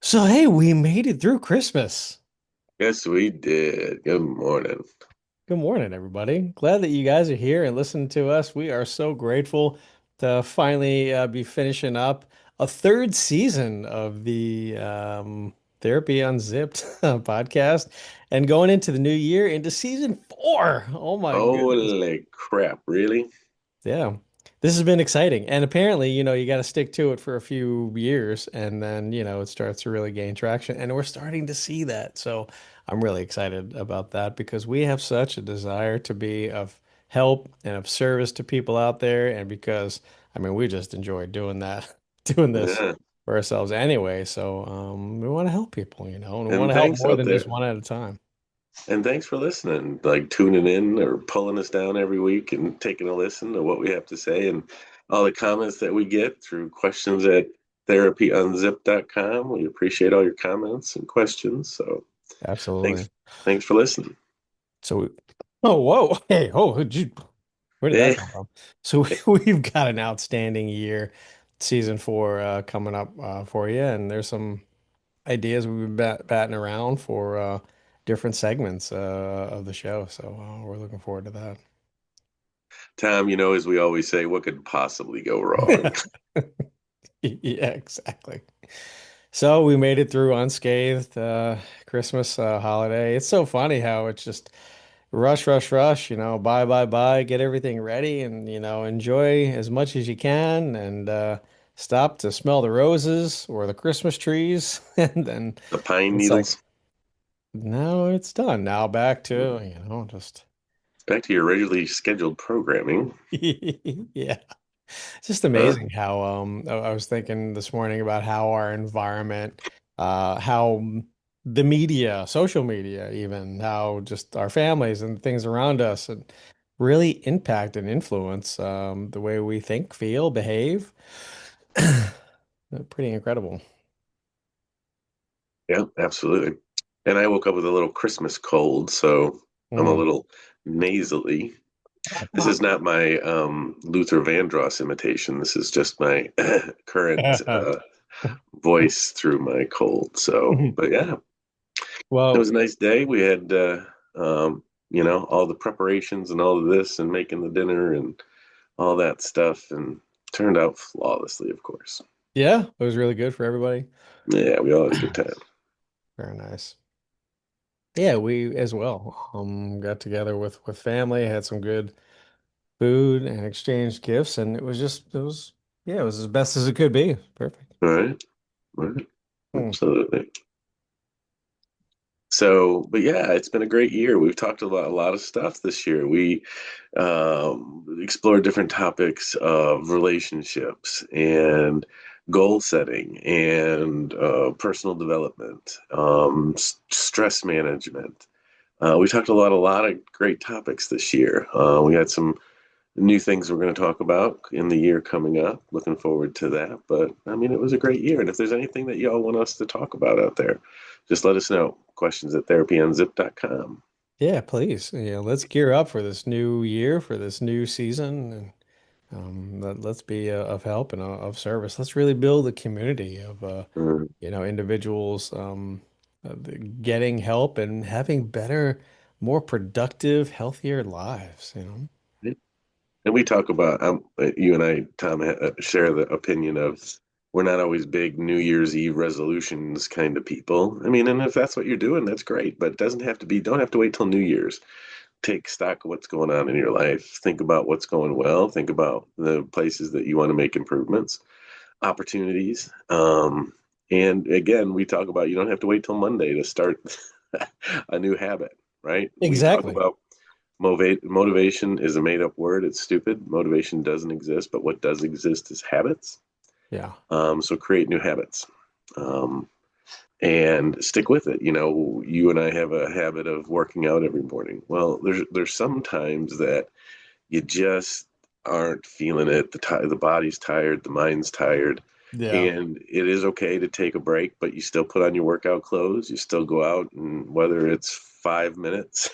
So, hey, we made it through Christmas. Yes, we did. Good morning. Good morning, everybody. Glad that you guys are here and listening to us. We are so grateful to finally be finishing up a third season of the Therapy Unzipped podcast and going into the new year into season four. Oh my goodness. Holy crap, really? Yeah. This has been exciting. And apparently, you got to stick to it for a few years and then, it starts to really gain traction. And we're starting to see that. So I'm really excited about that because we have such a desire to be of help and of service to people out there. And because, we just enjoy doing that, doing this Yeah. for ourselves anyway. So we want to help people, and we want And to help thanks more out than just there. one at a time. And thanks for listening, like tuning in or pulling us down every week and taking a listen to what we have to say and all the comments that we get through questions at therapyunzip.com. We appreciate all your comments and questions. So Absolutely. thanks thanks for listening. So, oh, whoa. Hey, oh, gee, where did that Eh, come from? So we've got an outstanding year, season four coming up for you, and there's some ideas we've been batting around for different segments of the show. So we're looking forward to Tom, as we always say, what could possibly go wrong? that. Yeah, exactly. So we made it through unscathed Christmas holiday. It's so funny how it's just rush, rush, rush, buy, buy, buy, get everything ready and, enjoy as much as you can and stop to smell the roses or the Christmas trees. And then The pine it's like, needles. now it's done. Now back to, just, Back to your regularly scheduled programming. yeah. It's just Huh? amazing how I was thinking this morning about how our environment, how the media, social media, even how just our families and things around us and really impact and influence the way we think, feel, behave. Pretty incredible. Yeah, absolutely. And I woke up with a little Christmas cold, so I'm a Mm. little nasally. This is not my Luther Vandross imitation. This is just my current voice through my cold. So, but yeah, it Well, was a nice day. We had, all the preparations and all of this and making the dinner and all that stuff, and turned out flawlessly, of course. yeah, it was really good for everybody. Yeah, we all had a good time. Very nice. Yeah, we as well got together with family, had some good food and exchanged gifts, and it was as best as it could be. Perfect. All right, all right, Hmm. absolutely. So, but yeah, it's been a great year. We've talked a lot of stuff this year. We explored different topics of relationships and goal setting and personal development, stress management. We talked a lot of great topics this year. We had some new things we're going to talk about in the year coming up. Looking forward to that. But it was a great year. And if there's anything that y'all want us to talk about out there, just let us know. Questions at therapyunzip.com. Yeah, please. Yeah, let's gear up for this new year, for this new season, and let's be of help and of service. Let's really build a community of Mm. individuals getting help and having better, more productive, healthier lives. And we talk about, you and I, Tom, share the opinion of we're not always big New Year's Eve resolutions kind of people. And if that's what you're doing, that's great. But it doesn't have to be, don't have to wait till New Year's. Take stock of what's going on in your life. Think about what's going well. Think about the places that you want to make improvements, opportunities. And again, we talk about you don't have to wait till Monday to start a new habit, right? We talk Exactly. about motivation is a made up word. It's stupid. Motivation doesn't exist, but what does exist is habits. Yeah. So create new habits. Um, and stick with it. You and I have a habit of working out every morning. Well, there's some times that you just aren't feeling it. The body's tired, the mind's tired, Yeah. and it is okay to take a break. But you still put on your workout clothes. You still go out, and whether it's 5 minutes,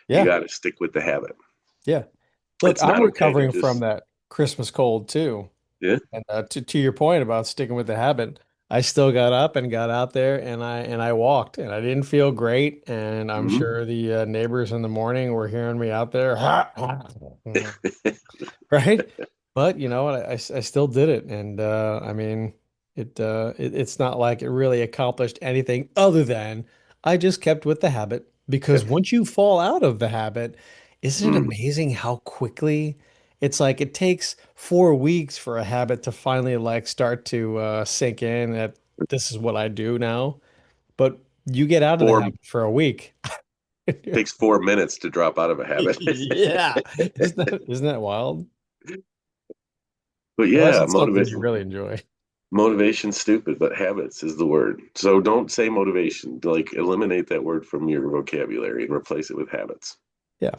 you Yeah. got to stick with the habit. Yeah. Look, It's I'm not okay to recovering from just that Christmas cold too. yeah. And to your point about sticking with the habit, I still got up and got out there and I walked and I didn't feel great and I'm Hmm. sure the neighbors in the morning were hearing me out there. Right? But you know what? I still did it, and I mean, it's not like it really accomplished anything other than I just kept with the habit because once you fall out of the habit, isn't it Mm, amazing how quickly it's like it takes 4 weeks for a habit to finally like start to sink in that this is what I do now. But you get out of the four habit for a week. takes 4 minutes to drop out of a habit. Yeah. Isn't that wild? But Unless yeah, it's something you really enjoy. motivation's stupid, but habits is the word. So don't say motivation. Like eliminate that word from your vocabulary and replace it with habits. Yeah.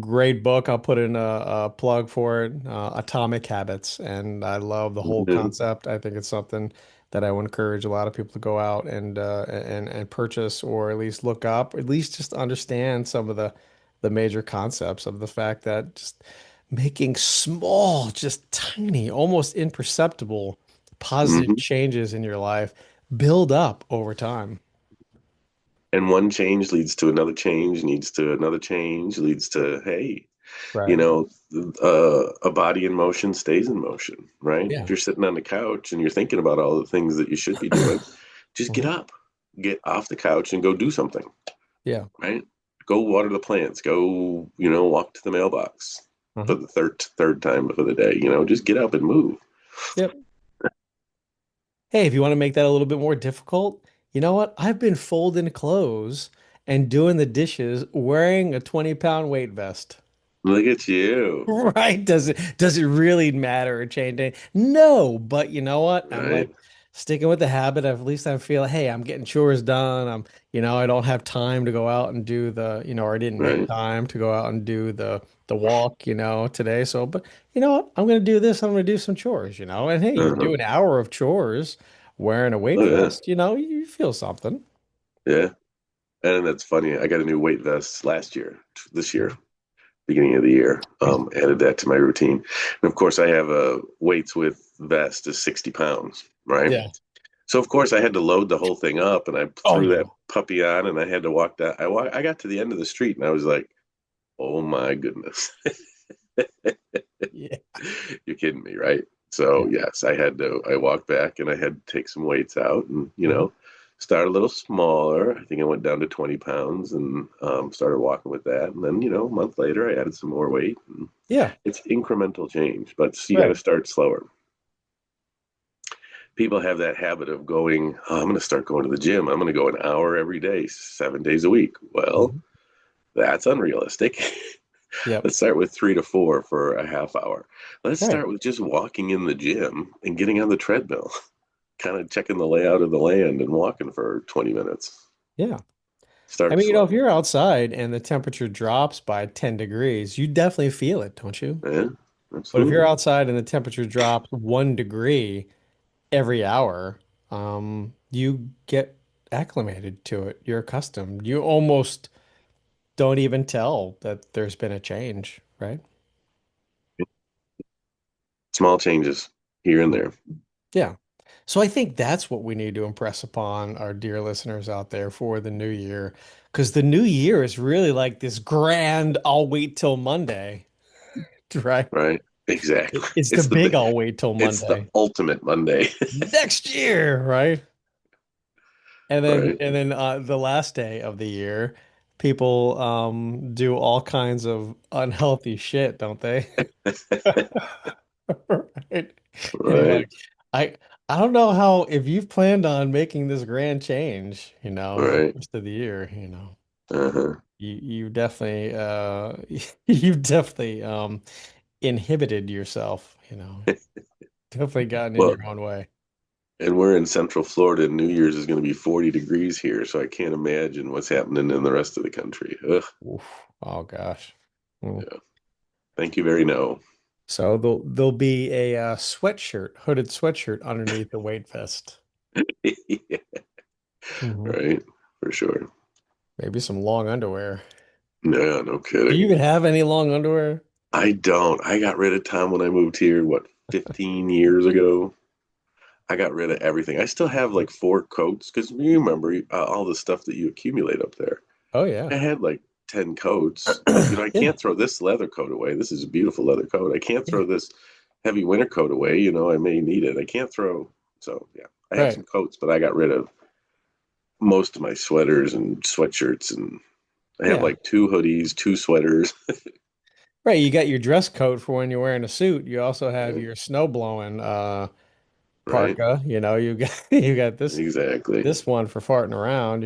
Great book. I'll put in a plug for it, Atomic Habits. And I love the whole Mhm. concept. I think it's something that I would encourage a lot of people to go out and purchase or at least look up, at least just understand some of the major concepts of the fact that just making small, just tiny, almost imperceptible positive Mhm. changes in your life build up over time. And one change leads to another change, leads to another change, leads to, hey, you Right. know, a body in motion stays in motion, right? If Yeah. you're sitting on the couch and you're thinking about all the things that you should be doing, just get Mhm. up, get off the couch and go do something, Yeah. right? Go water the plants, go, walk to the mailbox for Mhm. the third time for the day, just get up and move. Yep. Hey, if you want to make that a little bit more difficult, you know what? I've been folding clothes and doing the dishes wearing a 20-pound weight vest. Look at you, Right? Does it really matter or change anything? No, but you know what? I'm right? like sticking with the habit of at least I feel, hey, I'm getting chores done. I don't have time to go out and do or I didn't make Right? time to go out and do the walk, today. So, but you know what? I'm gonna do this. I'm gonna do some chores, And hey, you Uh-huh. do an hour of chores wearing a weight Oh yeah, vest, you feel something. yeah. And that's funny. I got a new weight vest last year, this Yeah. year, beginning of the year. Added that to my routine. And of course, I have a weights with vest is 60 pounds, right? Yeah. So of course, I had to load the whole thing up, and I Oh threw yeah. that puppy on, and I had to walk down. I got to the end of the street, and I was like, "Oh my goodness, Yeah. you're kidding me, right?" So Yeah. yes, I had to. I walked back, and I had to take some weights out, and Mhm. start a little smaller. I think I went down to 20 pounds, and started walking with that. And then a month later, I added some more weight. And Yeah. it's incremental change, but you got to Right. start slower. People have that habit of going, oh, I'm going to start going to the gym. I'm going to go an hour every day, 7 days a week. Well, Mhm. that's unrealistic. Yep. Let's start with 3 to 4 for a half hour. Let's Right. start with just walking in the gym and getting on the treadmill, kind of checking the layout of the land and walking for 20 minutes. Yeah. I Start mean, if slow. you're outside and the temperature drops by 10 degrees, you definitely feel it, don't you? Yeah, But if you're absolutely. outside and the temperature drops 1 degree every hour, you get acclimated to it. You're accustomed. You almost don't even tell that there's been a change, right? Small changes here and Mhm. there. Yeah. So I think that's what we need to impress upon our dear listeners out there for the new year. Because the new year is really like this grand, I'll wait till Monday, right? Right? Exactly. It's the big I'll wait till It's the Monday ultimate Monday. next year, right? And then Right? and then the last day of the year, people do all kinds of unhealthy shit, don't they? Right. And you're Right? like, I I don't know how if you've planned on making this grand change, the Right? rest of the year, Uh-huh. you definitely you've definitely inhibited yourself, definitely gotten in Well, your own way. and we're in Central Florida, and New Year's is going to be 40 degrees here, so I can't imagine what's happening in the rest of the country. Ugh. Oof. Oh gosh. Mm. Yeah. Thank you very no. So there'll be a sweatshirt, hooded sweatshirt underneath the weight vest. Yeah, Hmm. right? For sure. Maybe some long underwear. No, no Do you kidding. even have any long underwear? I don't. I got rid of Tom when I moved here, what, 15 years ago? I got rid of everything. I still have like four coats because you remember all the stuff that you accumulate up there. Oh yeah. I had like 10 coats. You know, I Yeah. can't throw this leather coat away. This is a beautiful leather coat. I can't Yeah. throw this heavy winter coat away. You know, I may need it. I can't throw. So, yeah, I have Right. some coats, but I got rid of most of my sweaters and sweatshirts. And I have Yeah. like two hoodies, two sweaters. Right. You got your dress coat for when you're wearing a suit. You also have Right. your snow blowing Right. parka. You know, you got you got Exactly. this one for farting around,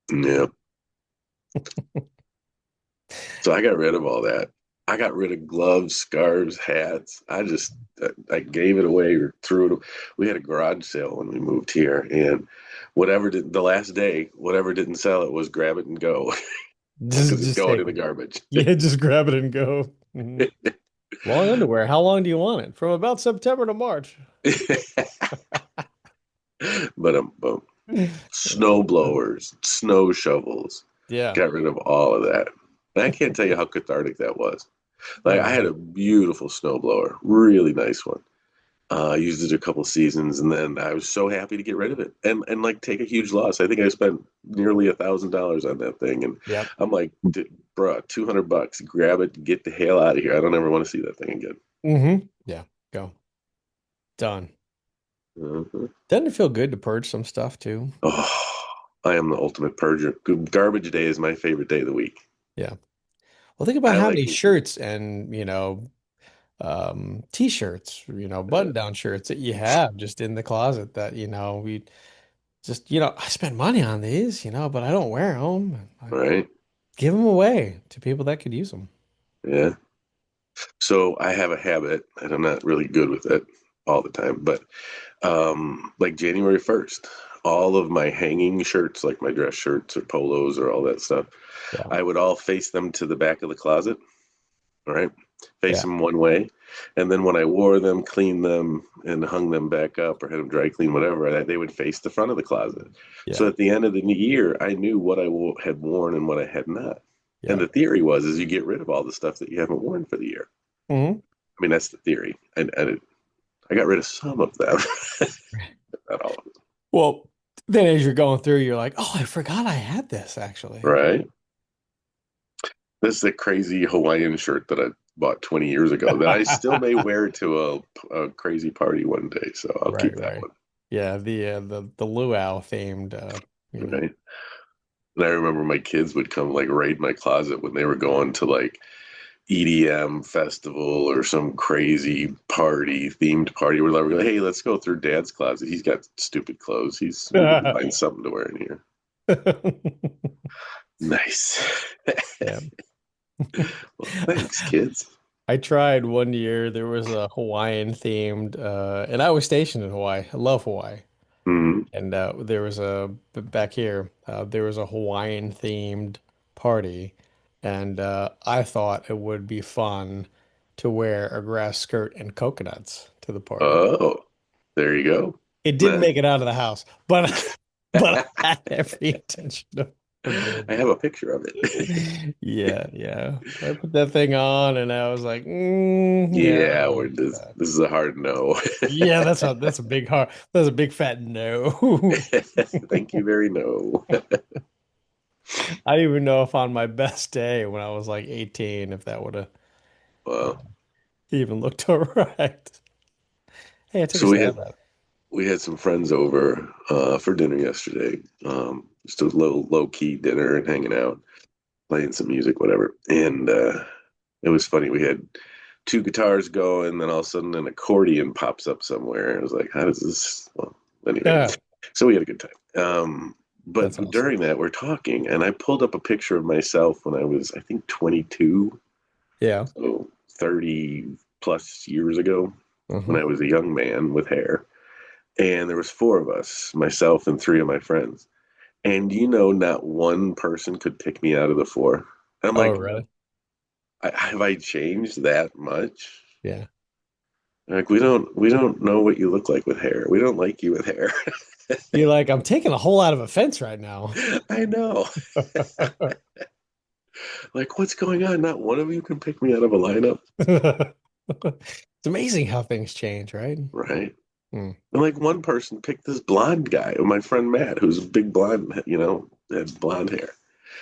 Yeah. So I got rid of all that. I got rid of gloves, scarves, hats. I gave it away or threw it. We had a garage sale when we moved here, and whatever did the last day, whatever didn't sell it was grab it and go because it's just going take in the it. garbage. Yeah, just grab it and go. Mhm. Long underwear. How long do you want it? From about September to March. But snow blowers, snow shovels, Yeah. got rid of all of that. And I can't tell you how cathartic that was. Like I Yeah. had a beautiful snow blower, really nice one. I used it a couple seasons, and then I was so happy to get rid of it and like take a huge loss. I think I spent nearly $1,000 on that thing, and Yep. I'm like, bruh, $200, grab it, get the hell out of here. I don't ever want to see that thing again. Yeah. Go. Done. Mhm. Doesn't it feel good to purge some stuff too? Oh, I am the ultimate purger. Garbage day is my favorite day of the week. Yeah. Well, think about I how like, many shirts and, t-shirts, uh, button-down shirts that you have just in the closet that, we just, I spend money on these, but I don't wear them. I right? give them away to people that could use them. Yeah. So I have a habit, and I'm not really good with it all the time, but like January 1st, all of my hanging shirts, like my dress shirts or polos or all that stuff, Yeah. I would all face them to the back of the closet, all right? Face Yeah. them one way. And then when I wore them, cleaned them, and hung them back up or had them dry clean, whatever, they would face the front of the closet. Yeah. So at the end of the year, I knew what had worn and what I had not. And Yeah. the theory was, is you get rid of all the stuff that you haven't worn for the year. Hmm. I mean, that's the theory. And I got rid of some of them, not all of them. Well, then as you're going through, you're like, oh, I forgot I had this actually. Right? This is a crazy Hawaiian shirt that I bought 20 years ago that I still may wear to a crazy party one day. So I'll Right, keep that right. one. Yeah, the luau themed, Right? And I remember my kids would come like raid my closet when they were going to like EDM festival or some crazy party, themed party where they were like, hey, let's go through dad's closet. He's got stupid clothes. We can find something to wear in here. Nice. Yeah. Well, thanks, kids. I tried one year. There was a Hawaiian themed, and I was stationed in Hawaii. I love Hawaii. Mm. And there was back here, there was a Hawaiian themed party. And I thought it would be fun to wear a grass skirt and coconuts to the party. Oh, there you go. It didn't Nah. make it out of the house, but but I had every intention of doing I have a picture of it. it. Yeah, yeah. I put that thing on and I was like, yeah, I Yeah, don't we're like this, that. this is a hard no. Yeah, that's a big hard that's a big fat no. Thank you, very no. I don't even know if on my best day when I was like 18, if that would have Well, even looked all right. Hey, I took a so we stab had at it. we had some friends over for dinner yesterday. Just a low key dinner and hanging out, playing some music, whatever. And it was funny. We had two guitars going, then all of a sudden an accordion pops up somewhere. I was like, how does this? Well, anyway, Yeah, so we had a good time. But that's awesome. during that, we're talking, and I pulled up a picture of myself when I was, I think, 22, Yeah. so 30 plus years ago, when Uh-huh. I was a young man with hair. And there was four of us, myself and three of my friends. And not one person could pick me out of the four. And I'm Oh, like, really? have I changed that much? Yeah. Like we don't know what you look like with hair. We don't like you with hair. You're like, I'm taking a whole lot of offense right now. I know. Like what's going on? Not one of you can pick me out of a lineup. amazing how things change, right? right? Hmm. And like one person picked this blonde guy, my friend Matt, who's a big blonde, had blonde hair.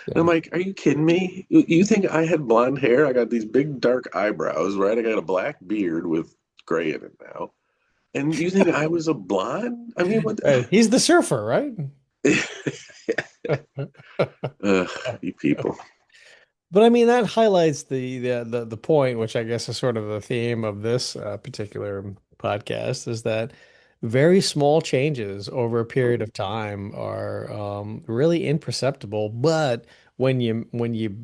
And I'm Yeah. like, are you kidding me? You think I had blonde hair? I got these big dark eyebrows, right? I got a black beard with gray in it now. And you think I was a blonde? I mean, what? Right. He's the surfer, right? Ugh, you people. But I mean, that highlights the point, which I guess is sort of the theme of this particular podcast, is that very small changes over a period of time are really imperceptible. But when you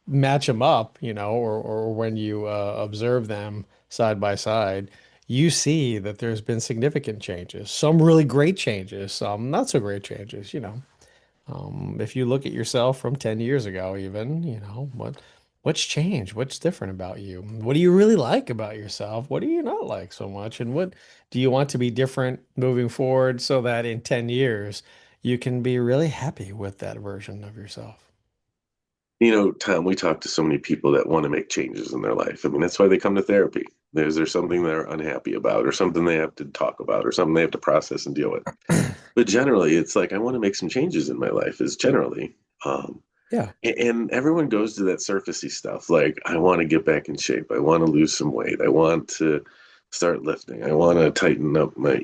match them up, or when you observe them side by side, you see that there's been significant changes, some really great changes, some not so great changes. If you look at yourself from 10 years ago, even, what's changed? What's different about you? What do you really like about yourself? What do you not like so much? And what do you want to be different moving forward so that in 10 years you can be really happy with that version of yourself? Tom, we talk to so many people that want to make changes in their life. I mean, that's why they come to therapy. There's something they're unhappy about, or something they have to talk about, or something they have to process and deal with. But generally, it's like I want to make some changes in my life. Is generally, um, Yeah, and everyone goes to that surfacey stuff. Like I want to get back in shape. I want to lose some weight. I want to start lifting. I want to tighten up my.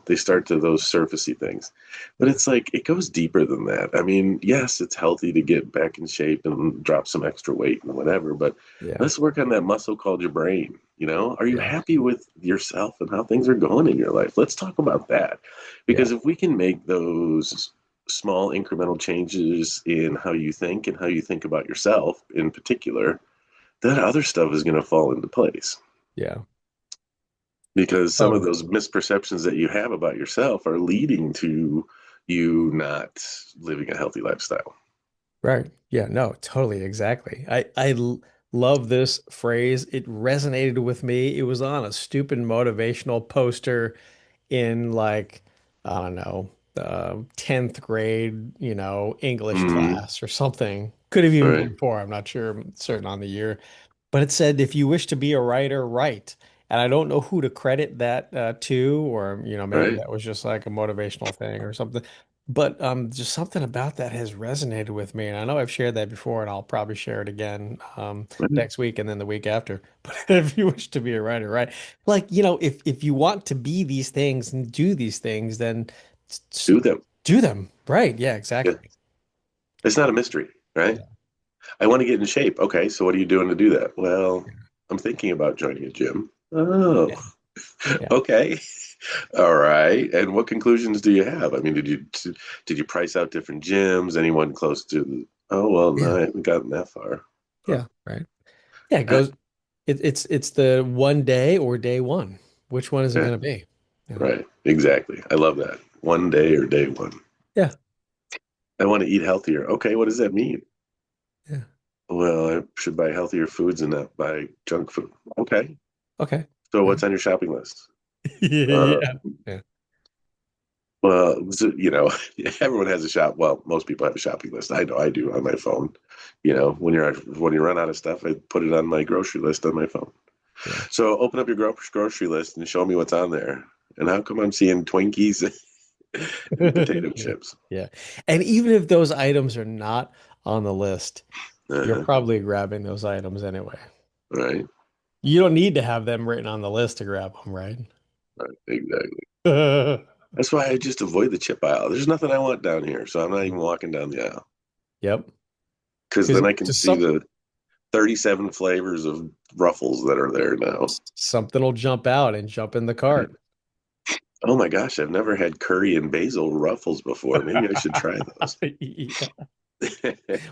They start to those surfacey things, but yeah, it's like it goes deeper than that. I mean, yes, it's healthy to get back in shape and drop some extra weight and whatever, but yeah, let's work on that muscle called your brain. Are you yeah, happy with yourself and how things are going in your life? Let's talk about that. yeah, Because if we can make those small incremental changes in how you think and how you think about yourself in particular, that other stuff is going to fall into place. yeah. Because some of Totally. those misperceptions that you have about yourself are leading to you not living a healthy lifestyle. Right. Yeah, no, totally, exactly. Love this phrase. It resonated with me. It was on a stupid motivational poster in like, I don't know, 10th grade, English Mm, class or something. Could have all even right. been before. I'm not sure. I'm certain on the year. But it said, if you wish to be a writer, write. And I don't know who to credit that to, or, All maybe right. that was just like a motivational thing or something. But just something about that has resonated with me. And I know I've shared that before, and I'll probably share it again Right. next week and then the week after. But if you wish to be a writer, right? Like, if you want to be these things and do these things, then s- Do them. do them. Right. Yeah, Yeah. exactly. It's not a mystery, right? Yeah. I want to get in shape. Okay, so what are you doing to do that? Well, I'm thinking about joining a gym. Oh, Yeah. Yeah. okay. All right. And what conclusions do you have? I mean, did you price out different gyms? Anyone close to? Oh well, Yeah. no, I haven't gotten that far. Huh. Yeah. Right. Yeah. It Uh, goes, it's the one day or day one. Which one is it yeah, going to be? You know? right. Exactly. I love that. One day or day one. Yeah. I want to eat healthier. Okay, what does that mean? Yeah. Well, I should buy healthier foods and not buy junk food. Okay. Okay. So Yeah. what's on your shopping list? Uh, Yeah. Yeah. Well, everyone has a shop. Well, most people have a shopping list. I know I do on my phone. When you run out of stuff, I put it on my grocery list on my phone. Yeah. So open up your grocery list and show me what's on there. And how come I'm seeing Twinkies and potato Yeah. chips? Yeah. And even if those items are not on the list, you're Uh-huh. probably grabbing those items anyway. Right. You don't need to have them written on the list to grab them, right? Right. Exactly. That's why I just avoid the chip aisle. There's nothing I want down here, so I'm not even walking down the aisle Yep. because Because then I can just see the 37 flavors of Ruffles that are there now. something will jump out and jump in the cart. Oh my gosh, I've never had curry and basil ruffles before. Maybe I should try those. Yeah.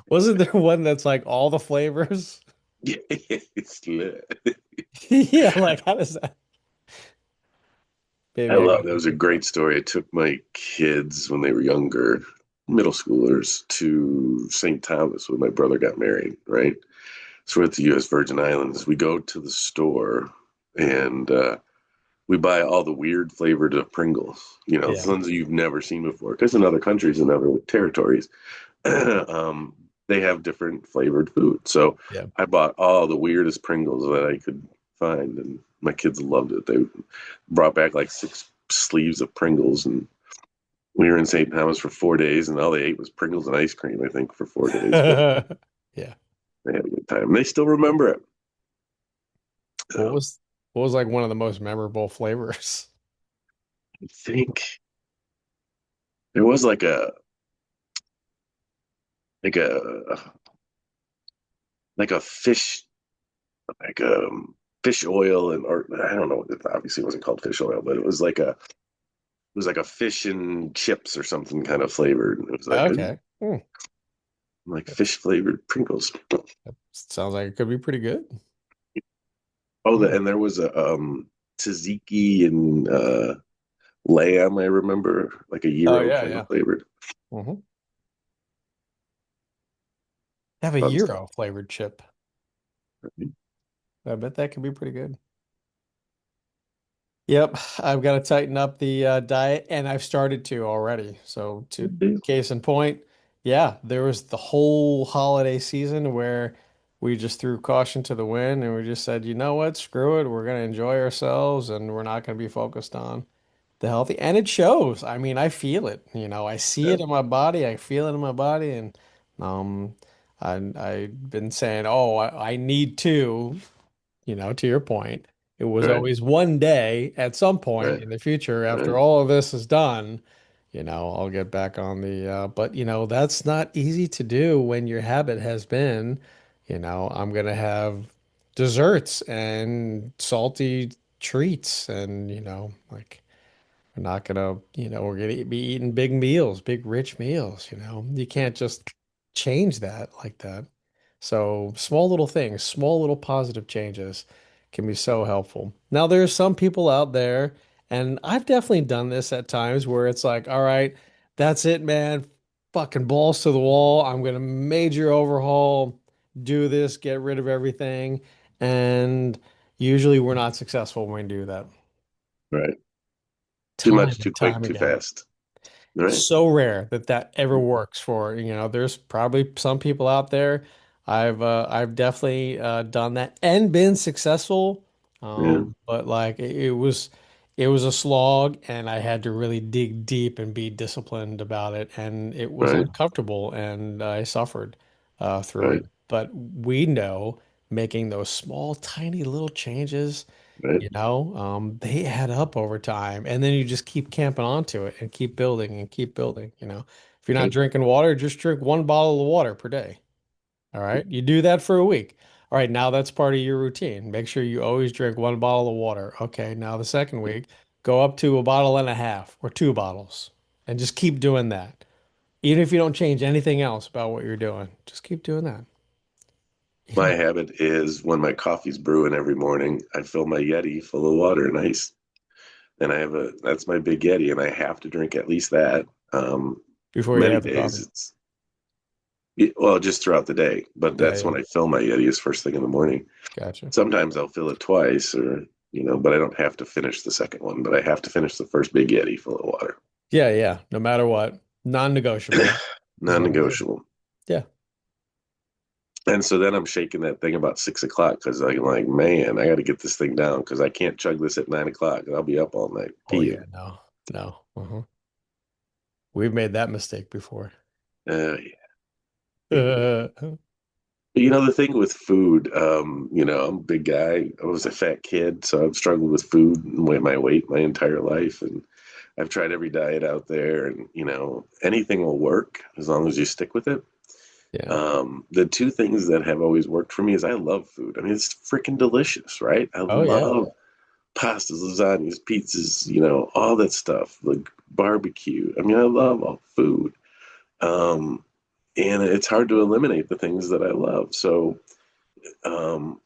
Wasn't there one that's like all the flavors? It's lit. Yeah, like how does that? I Maybe I love gotta that was look a at that. great story. I took my kids when they were younger, middle schoolers, to St. Thomas when my brother got married, right? So we're at the U.S. Virgin Islands. We go to the store and we buy all the weird flavored Pringles, Yeah, the ones that you've never seen before. Because in other countries and other territories, they have different flavored food. So yeah, I bought all the weirdest Pringles that I could find, and my kids loved it. They brought back like 6 sleeves of Pringles, and we were in St. Thomas for 4 days, and all they ate was Pringles and ice cream, I think, for 4 days. But Yeah. they had a good time. They still remember it. What Um, was what was like one of the most memorable flavors? I think there was like a like a fish like fish oil, and or I don't know. It obviously wasn't called fish oil, but it was like a fish and chips or something kind of flavored. And it was like Okay. Hmm. like That's, fish flavored Pringles. that sounds like it could be pretty good. Oh, Hmm. and there was a tzatziki and lamb. I remember like a Oh gyro yeah, kind of yeah. flavored Hmm. Have a fun stuff. gyro flavored chip. I bet that could be pretty good. Yep, I've got to tighten up the diet, and I've started to already. So, to case in point, yeah, there was the whole holiday season where we just threw caution to the wind and we just said, you know what, screw it, we're going to enjoy ourselves and we're not going to be focused on the healthy. And it shows. I mean, I feel it. I see Yeah, it in my body. I feel it in my body, and um, I've been saying, oh, I need to. To your point, it was right, always one day at some point right, in the future after right, all of this is done, I'll get back on but that's not easy to do when your habit has been, I'm gonna have desserts and salty treats and, like we're not gonna, we're gonna be eating big meals, big rich meals, You can't just change that like that. So small little things, small little positive changes can be so helpful. Now there's some people out there, and I've definitely done this at times where it's like, all right, that's it, man. Fucking balls to the wall. I'm gonna major overhaul, do this, get rid of everything. And usually we're not successful when we do that. right. Too Time much, too and quick, time too again. fast. Right. So rare that that ever works for, there's probably some people out there. I've definitely done that and been successful. Yeah. But like it was a slog and I had to really dig deep and be disciplined about it and it was Right. uncomfortable and I suffered through Right. it. But we know making those small, tiny little changes Right. they add up over time, and then you just keep camping onto it and keep building and keep building. If you're not Right. drinking water, just drink one bottle of water per day. All right. You do that for a week. All right. Now that's part of your routine. Make sure you always drink one bottle of water. Okay. Now the second week, go up to a bottle and a half or 2 bottles and just keep doing that. Even if you don't change anything else about what you're doing, just keep doing that. My habit is when my coffee's brewing every morning, I fill my Yeti full of water and ice. And that's my big Yeti, and I have to drink at least that. Before you Many have the days coffee. it's, well, just throughout the day, but Yeah. that's Yeah. when I fill my Yeti is first thing in the morning. Gotcha. Sometimes I'll fill it twice but I don't have to finish the second one, but I have to finish the first big Yeti full of water. Yeah. Yeah. No matter what, non-negotiable is what it is. Non-negotiable. Yeah. And so then I'm shaking that thing about 6 o'clock because I'm like, man, I got to get this thing down because I can't chug this at 9 o'clock and I'll be up all night Oh yeah, peeing. no, no. We've made that mistake before. Yeah. Uh, The thing with food, I'm a big guy. I was a fat kid, so I've struggled with food and my weight my entire life. And I've tried every diet out there, and, anything will work as long as you stick with it. yeah. The two things that have always worked for me is I love food. I mean, it's freaking delicious, right? I Oh yeah. love pastas, lasagnas, pizzas, all that stuff, like barbecue. I mean, I love all food. Um, and it's hard to eliminate the things that I love. So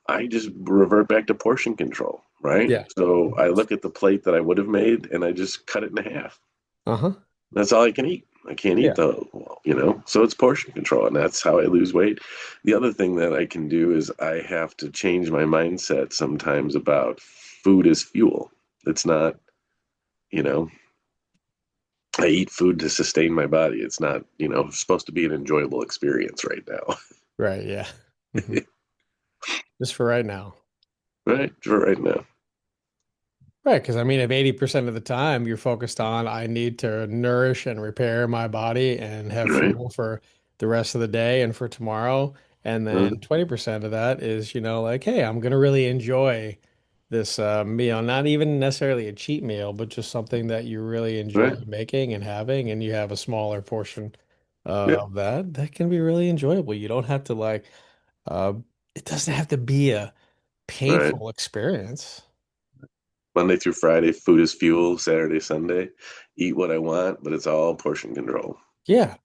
I just revert back to portion control, right? Yeah. So I look at the plate that I would have made and I just cut it in half. Uh-huh. That's all I can eat. I can't eat Yeah. so it's portion control, and that's how I lose weight. The other thing that I can do is I have to change my mindset sometimes about food as fuel. It's not, you know, I eat food to sustain my body. It's not, supposed to be an enjoyable experience right now. Right. Yeah. Hmm. Just for right now. Right. For right now. Right, because I mean, if 80% of the time you're focused on, I need to nourish and repair my body and have Right. fuel for the rest of the day and for tomorrow, and Uh, then 20% of that is, like, hey, I'm gonna really enjoy this meal, not even necessarily a cheat meal, but just something that you really enjoy right. making and having, and you have a smaller portion Yeah. of that. That can be really enjoyable. You don't have to uh, it doesn't have to be a Right. painful experience. Monday through Friday, food is fuel. Saturday, Sunday, eat what I want, but it's all portion control. Yeah,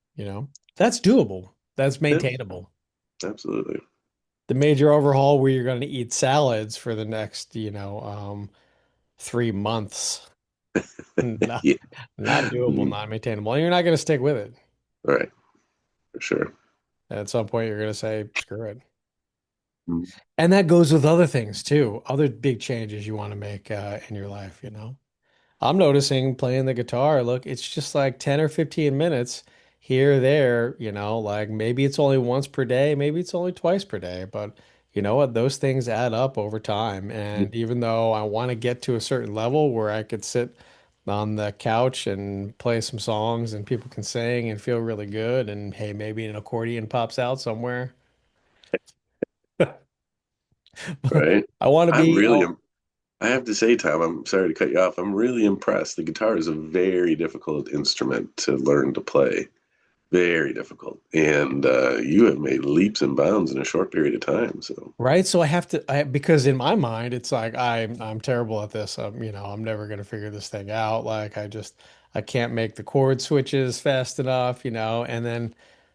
that's doable. That's Yeah, maintainable. absolutely. The major overhaul where you're going to eat salads for the next, 3 months, not Yeah. not doable, Mm, not maintainable. And you're not going to stick with it. all right, for sure. And at some point, you're going to say, screw it. Mm, And that goes with other things too, other big changes you want to make in your life. I'm noticing playing the guitar, look, it's just like 10 or 15 minutes here, there, like maybe it's only once per day, maybe it's only twice per day, but you know what? Those things add up over time. mm, And even though I want to get to a certain level where I could sit on the couch and play some songs and people can sing and feel really good, and hey, maybe an accordion pops out somewhere. right. I want to I'm be, really, oh, I have to say, Tom, I'm sorry to cut you off. I'm really impressed. The guitar is a very difficult instrument to learn to play. Very difficult. And you have made leaps and bounds in a short period of time. So, right? So I have to, because in my mind, it's like I'm terrible at this. I'm never gonna figure this thing out. Like I can't make the chord switches fast enough. And then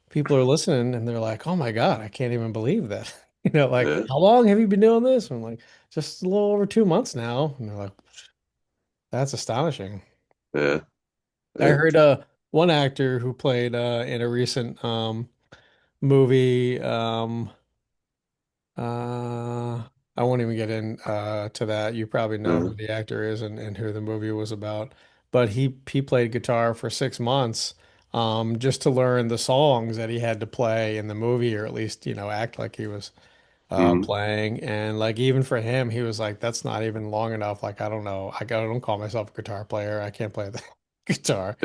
people are listening and they're like, "Oh my God, I can't even believe that." Like, yeah, how long have you been doing this? I'm like, just a little over 2 months now. And they're like, that's astonishing. yeah, I yeah. heard one actor who played in a recent movie. Uh, I won't even get in to that. You probably know Uh, who the actor is and who the movie was about. But he played guitar for 6 months just to learn the songs that he had to play in the movie, or at least, act like he was mm, playing. And like even for him, he was like, that's not even long enough. Like, I don't know. I don't call myself a guitar player. I can't play the guitar.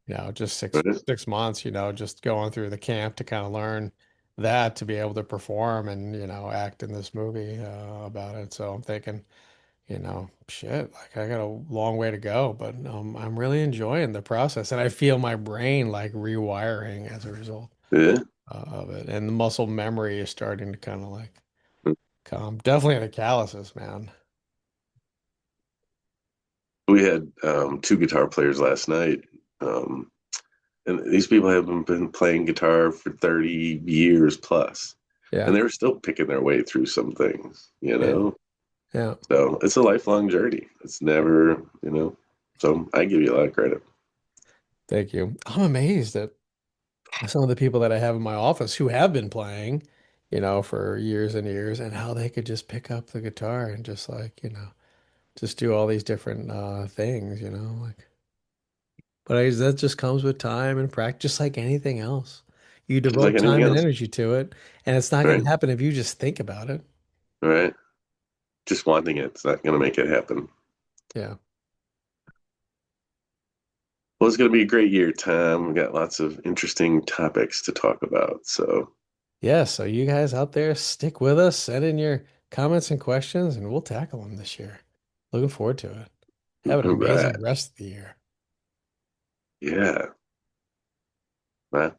yeah, Just six right. 6 months, just going through the camp to kind of learn that to be able to perform and, act in this movie about it. So I'm thinking, shit, like I got a long way to go, but I'm really enjoying the process and I feel my brain like rewiring as a result Yeah. of it. And the muscle memory is starting to kind of like come. Definitely the calluses, man. We had two guitar players last night. Um, and these people have been playing guitar for 30 years plus, and Yeah. they were still picking their way through some things, you Yeah. know? Yeah. So it's a lifelong journey. It's never, so I give you a lot of credit. Thank you. I'm amazed at some of the people that I have in my office who have been playing, for years and years, and how they could just pick up the guitar and just like, just do all these different things. But that just comes with time and practice, just like anything else. You Just like devote anything time and else, energy to it, and it's not going right? to happen if you just think about it. Right? Just wanting it's not going to make it happen. Yeah. Well, it's going to be a great year, Tom. We got lots of interesting topics to talk about. So, Yeah. So you guys out there, stick with us, send in your comments and questions, and we'll tackle them this year. Looking forward to it. Have an right. amazing rest of the year. Yeah. Well,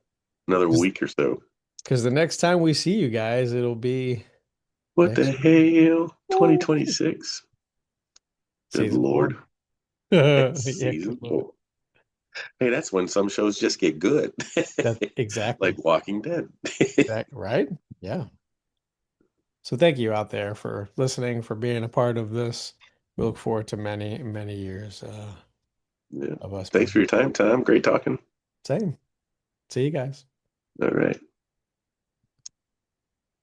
another week or so. Because the next time we see you guys, it'll be What the next year. hell? Woo! 2026. Good Season Lord. four. It's Yeah, good season Lord. 4. Hey, that's when some shows just get good, That like exactly. Walking Dead. That right? Yeah. So thank you out there for listening, for being a part of this. We look forward to many, many years Yeah. of us Thanks for being your time, Tom. Great talking. same. See you guys. All right.